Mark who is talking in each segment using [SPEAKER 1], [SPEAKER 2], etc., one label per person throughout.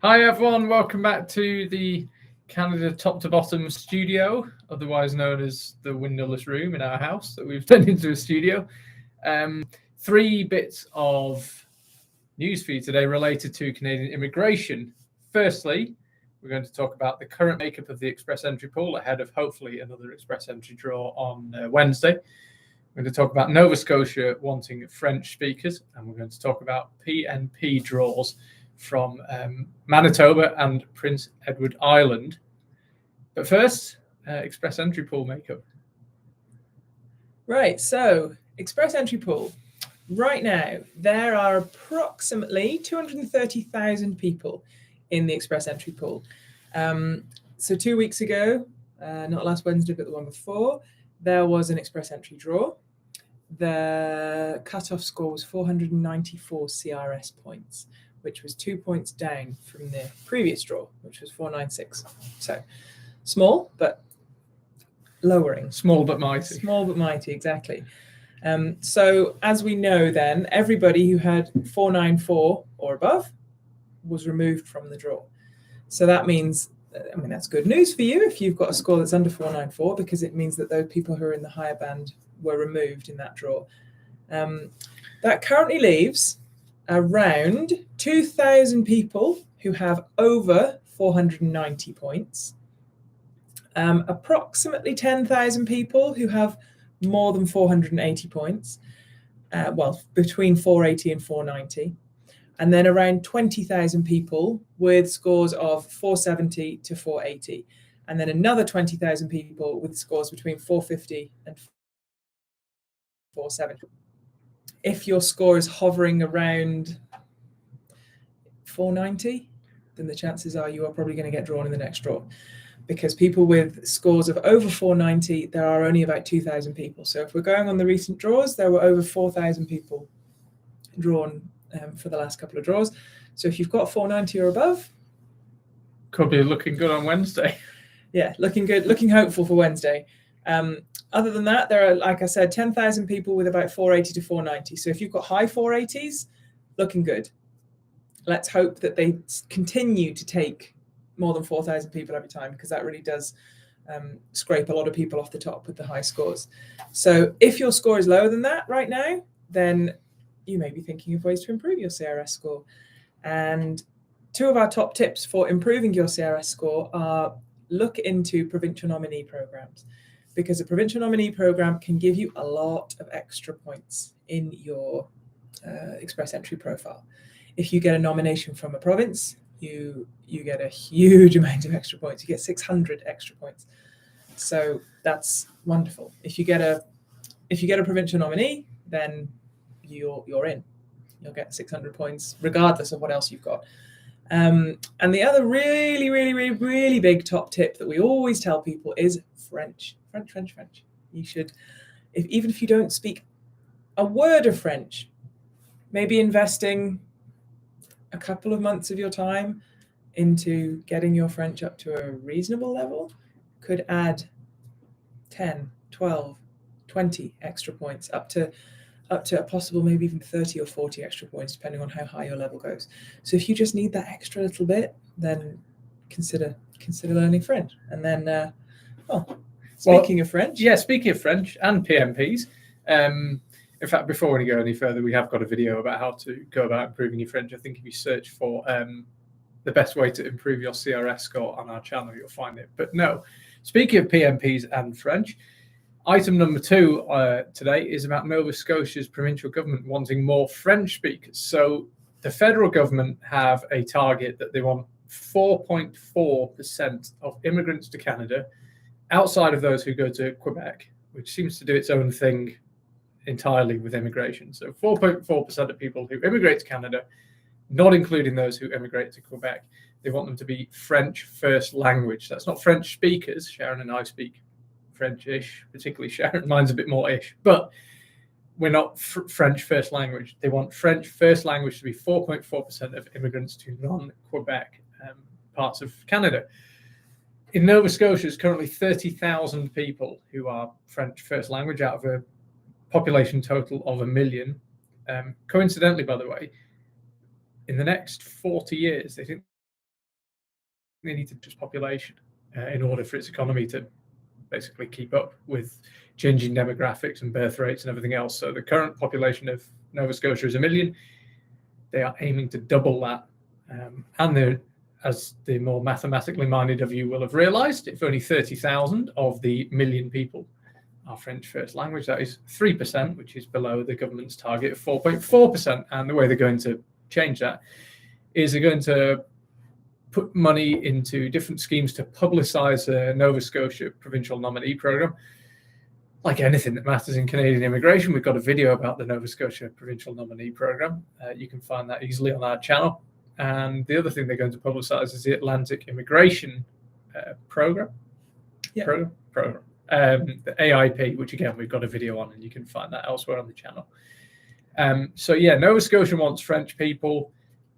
[SPEAKER 1] Hi everyone, welcome back to the Canada Top to Bottom studio, otherwise known as the windowless room in our house that we've turned into a studio. Three bits of news for you today related to Canadian immigration. Firstly, we're going to talk about the current makeup of the express entry pool ahead of hopefully another express entry draw on Wednesday. We're going to talk about Nova Scotia wanting French speakers, and we're going to talk about PNP draws from Manitoba and Prince Edward Island. But first, express entry pool makeup.
[SPEAKER 2] Right, so express entry pool. Right now, there are approximately 230,000 people in the express entry pool. So 2 weeks ago, not last Wednesday, but the one before, there was an express entry draw. The cutoff score was 494 CRS points, which was 2 points down from the previous draw, which was 496. So small, but lowering.
[SPEAKER 1] Small but mighty.
[SPEAKER 2] Small but mighty, exactly. So as we know then, everybody who had 494 or above was removed from the draw. So that means, that's good news for you if you've got a score that's under 494, because it means that those people who are in the higher band were removed in that draw. That currently leaves around 2,000 people who have over 490 points, approximately 10,000 people who have more than 480 points, between 480 and 490, and then around 20,000 people with scores of 470 to 480, and then another 20,000 people with scores between 450 and 470. If your score is hovering around 490, then the chances are you are probably going to get drawn in the next draw, because people with scores of over 490, there are only about 2,000 people. So if we're going on the recent draws, there were over 4,000 people drawn for the last couple of draws. So if you've got 490 or above,
[SPEAKER 1] could be looking good on Wednesday.
[SPEAKER 2] Yeah, looking good, looking hopeful for Wednesday. Other than that, there are, like I said, 10,000 people with about 480 to 490. So if you've got high 480s, looking good. Let's hope that they continue to take more than 4,000 people every time, because that really does scrape a lot of people off the top with the high scores. So if your score is lower than that right now, then you may be thinking of ways to improve your CRS score. And two of our top tips for improving your CRS score are look into provincial nominee programs, because a provincial nominee program can give you a lot of extra points in your express entry profile. If you get a nomination from a province, you get a huge amount of extra points. You get 600 extra points. So that's wonderful. If you get a provincial nominee, then you're in. You'll get 600 points regardless of what else you've got. And the other really, really, really, really big top tip that we always tell people is French. French. You should, even if you don't speak a word of French, maybe investing a couple of months of your time into getting your French up to a reasonable level could add 10, 12, 20 extra points, up to a possible maybe even 30 or 40 extra points, depending on how high your level goes. So if you just need that extra little bit, then consider learning French. And then, speaking of French.
[SPEAKER 1] Yeah, speaking of French and PMPs, in fact, before we go any further, we have got a video about how to go about improving your French. I think if you search for the best way to improve your CRS score on our channel, you'll find it. But no, speaking of PMPs and French, item number 2 today is about Nova Scotia's provincial government wanting more French speakers. So the federal government have a target that they want 4.4% of immigrants to Canada, outside of those who go to Quebec, which seems to do its own thing entirely with immigration. So 4.4% of people who immigrate to Canada, not including those who immigrate to Quebec, they want them to be French first language. That's not French speakers. Sharon and I speak French-ish, particularly Sharon. Mine's a bit more ish, but we're not French first language. They want French first language to be 4.4% of immigrants to non-Quebec parts of Canada. In Nova Scotia, there's currently 30,000 people who are French first language out of a population total of 1 million. Coincidentally, by the way, in the next 40 years, they think they need to just population in order for its economy to basically keep up with changing demographics and birth rates and everything else. So the current population of Nova Scotia is 1 million. They are aiming to double that. And they're, as the more mathematically minded of you will have realized, if only 30,000 of the million people are French first language, that is 3%, which is below the government's target of 4.4%. And the way they're going to change that is they're going to put money into different schemes to publicize the Nova Scotia provincial nominee program. Like anything that matters in Canadian immigration, we've got a video about the Nova Scotia provincial nominee program. You can find that easily on our channel. And the other thing they're going to publicize is the Atlantic immigration program.
[SPEAKER 2] Yeah.
[SPEAKER 1] Program. The AIP, which again, we've got a video on, and you can find that elsewhere on the channel. So yeah, Nova Scotia wants French people,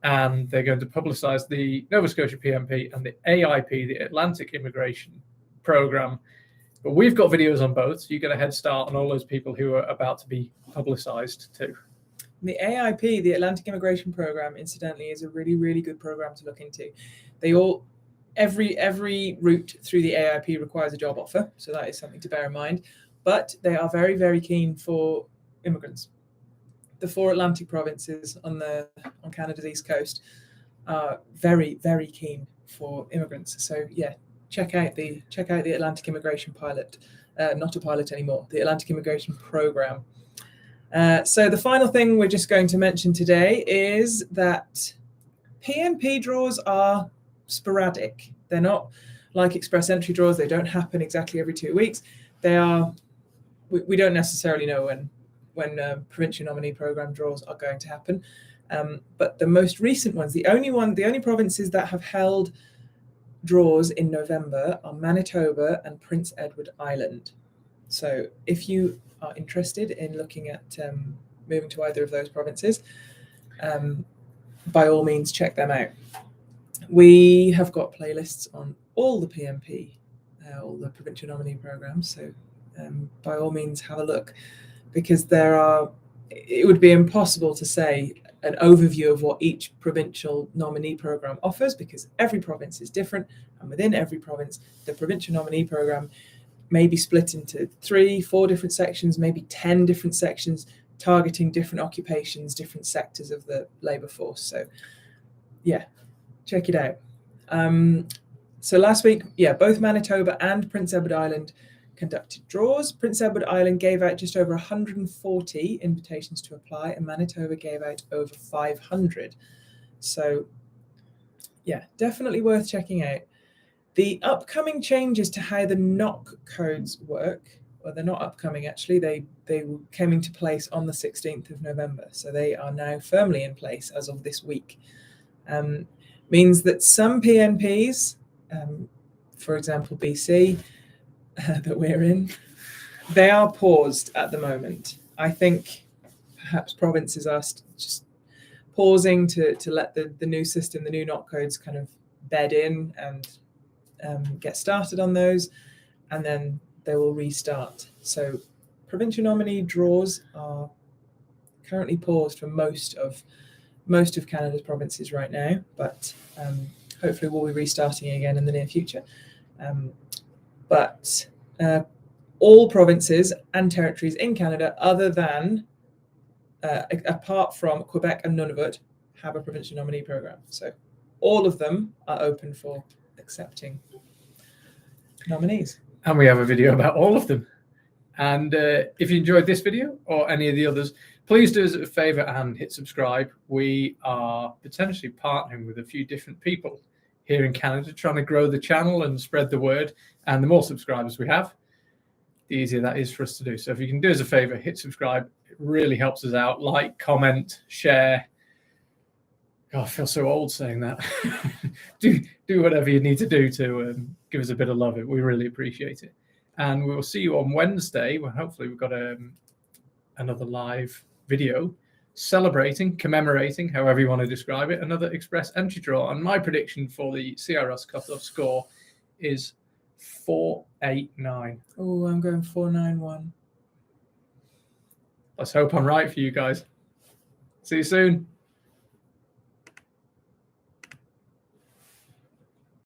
[SPEAKER 1] and they're going to publicize the Nova Scotia PMP and the AIP, the Atlantic immigration program. But we've got videos on both, so you get a head start on all those people who are about to be publicized too.
[SPEAKER 2] The AIP, the Atlantic Immigration Program, incidentally, is a really, really good program to look into. They all, every route through the AIP requires a job offer, so that is something to bear in mind. But they are very, very keen for immigrants. The 4 Atlantic provinces on Canada's east coast are very, very keen for immigrants. So yeah, check out the Atlantic Immigration pilot, not a pilot anymore, the Atlantic Immigration Program. So the final thing we're just going to mention today is that PMP draws are sporadic. They're not like express entry draws. They don't happen exactly every 2 weeks. They are. We don't necessarily know when provincial nominee program draws are going to happen. But the most recent ones, the only provinces that have held draws in November are Manitoba and Prince Edward Island. So if you are interested in looking at moving to either of those provinces, by all means, check them out. We have got playlists on all the PMP, all the provincial nominee programs. So by all means, have a look, because it would be impossible to say an overview of what each provincial nominee program offers, because every province is different, and within every province, the provincial nominee program may be split into 3-4 different sections, maybe 10 different sections, targeting different occupations, different sectors of the labour force. So yeah, check it out. So last week, yeah, both Manitoba and Prince Edward Island conducted draws. Prince Edward Island gave out just over 140 invitations to apply, and Manitoba gave out over 500. So yeah, definitely worth checking out. The upcoming changes to how the knock codes work, well, they're not upcoming actually, they came into place on the 16th of November. So they are now firmly in place as of this week. Means that some PNPs, for example, BC, that we're in, they are paused at the moment. I think perhaps provinces are just pausing to let the new system, the new knock codes kind of bed in and get started on those, and then they will restart. So provincial nominee draws are currently paused for most of Canada's provinces right now, but hopefully we'll be restarting again in the near future. But all provinces and territories in Canada, other than apart from Quebec and Nunavut, have a provincial nominee program. So all of them are open for accepting nominees.
[SPEAKER 1] And we have a video about all of them. And if you enjoyed this video or any of the others, please do us a favor and hit subscribe. We are potentially partnering with a few different people here in Canada, trying to grow the channel and spread the word. And the more subscribers we have, the easier that is for us to do. So if you can do us a favor, hit subscribe. It really helps us out. Like, comment, share. God, I feel so old saying that. do whatever you need to do to give us a bit of love. We really appreciate it. And we will see you on Wednesday, when hopefully we've got another live video celebrating, commemorating, however you want to describe it, another express entry draw. And my prediction for the CRS cutoff score is 489.
[SPEAKER 2] Oh, I'm going 491.
[SPEAKER 1] Let's hope I'm right for you guys. See you soon.